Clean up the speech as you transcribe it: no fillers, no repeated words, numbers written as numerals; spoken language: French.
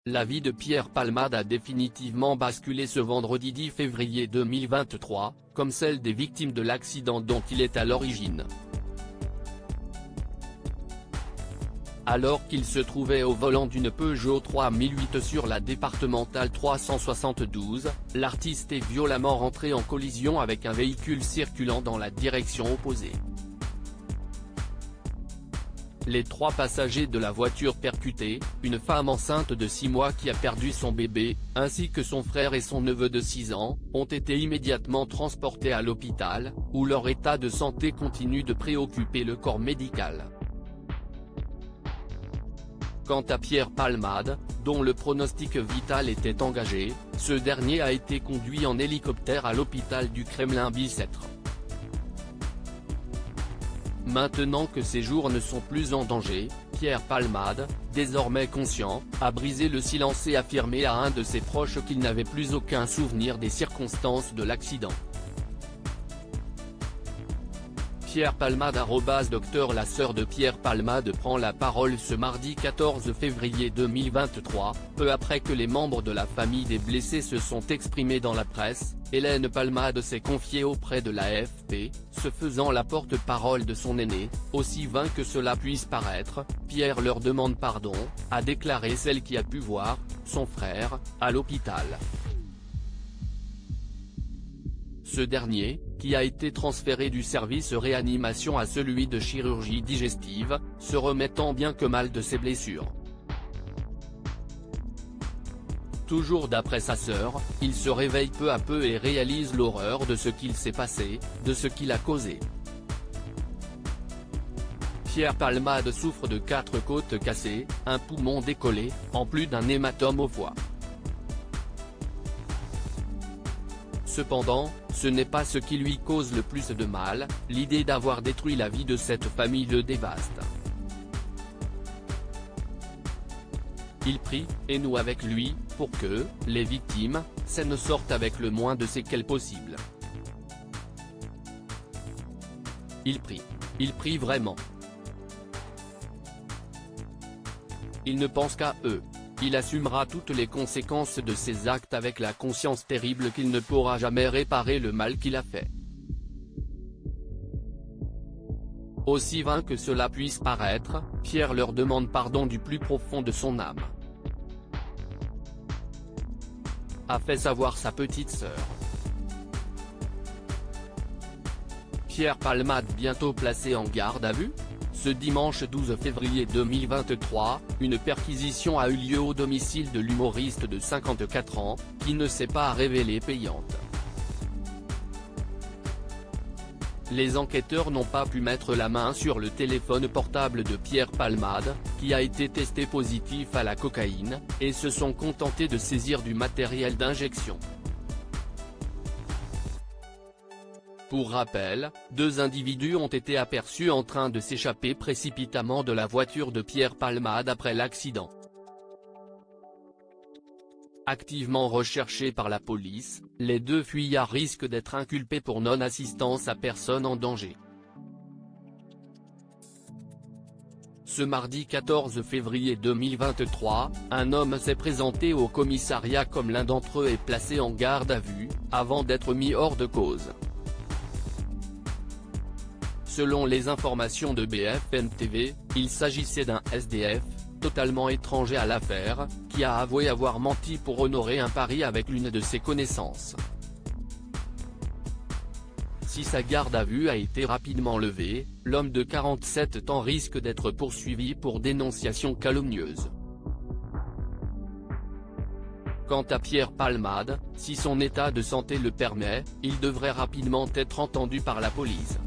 La vie de Pierre Palmade a définitivement basculé ce vendredi 10 février 2023, comme celle des victimes de l'accident dont il est à l'origine. Alors qu'il se trouvait au volant d'une Peugeot 3008 sur la départementale 372, l'artiste est violemment rentré en collision avec un véhicule circulant dans la direction opposée. Les 3 passagers de la voiture percutée, une femme enceinte de 6 mois qui a perdu son bébé, ainsi que son frère et son neveu de 6 ans, ont été immédiatement transportés à l'hôpital, où leur état de santé continue de préoccuper le corps médical. Quant à Pierre Palmade, dont le pronostic vital était engagé, ce dernier a été conduit en hélicoptère à l'hôpital du Kremlin-Bicêtre. Maintenant que ses jours ne sont plus en danger, Pierre Palmade, désormais conscient, a brisé le silence et affirmé à un de ses proches qu'il n'avait plus aucun souvenir des circonstances de l'accident. Pierre Palmade @Docteur La sœur de Pierre Palmade prend la parole ce mardi 14 février 2023, peu après que les membres de la famille des blessés se sont exprimés dans la presse. Hélène Palmade s'est confiée auprès de l'AFP, se faisant la porte-parole de son aîné. Aussi vain que cela puisse paraître, Pierre leur demande pardon, a déclaré celle qui a pu voir son frère à l'hôpital. Ce dernier, qui a été transféré du service réanimation à celui de chirurgie digestive, se remet tant bien que mal de ses blessures. Toujours d'après sa sœur, il se réveille peu à peu et réalise l'horreur de ce qu'il s'est passé, de ce qu'il a causé. Pierre Palmade souffre de 4 côtes cassées, un poumon décollé, en plus d'un hématome au foie. Cependant, ce n'est pas ce qui lui cause le plus de mal, l'idée d'avoir détruit la vie de cette famille le dévaste. Il prie, et nous avec lui, pour que, les victimes, s'en sortent avec le moins de séquelles possible. Il prie vraiment. Il ne pense qu'à eux. Il assumera toutes les conséquences de ses actes avec la conscience terrible qu'il ne pourra jamais réparer le mal qu'il a fait. Aussi vain que cela puisse paraître, Pierre leur demande pardon du plus profond de son âme. A fait savoir sa petite sœur. Pierre Palmade bientôt placé en garde à vue ? Ce dimanche 12 février 2023, une perquisition a eu lieu au domicile de l'humoriste de 54 ans, qui ne s'est pas révélée payante. Les enquêteurs n'ont pas pu mettre la main sur le téléphone portable de Pierre Palmade, qui a été testé positif à la cocaïne, et se sont contentés de saisir du matériel d'injection. Pour rappel, 2 individus ont été aperçus en train de s'échapper précipitamment de la voiture de Pierre Palmade après l'accident. Activement recherchés par la police, les 2 fuyards risquent d'être inculpés pour non-assistance à personne en danger. Ce mardi 14 février 2023, un homme s'est présenté au commissariat comme l'un d'entre eux est placé en garde à vue, avant d'être mis hors de cause. Selon les informations de BFM TV, il s'agissait d'un SDF, totalement étranger à l'affaire, qui a avoué avoir menti pour honorer un pari avec l'une de ses connaissances. Si sa garde à vue a été rapidement levée, l'homme de 47 ans risque d'être poursuivi pour dénonciation calomnieuse. Quant à Pierre Palmade, si son état de santé le permet, il devrait rapidement être entendu par la police.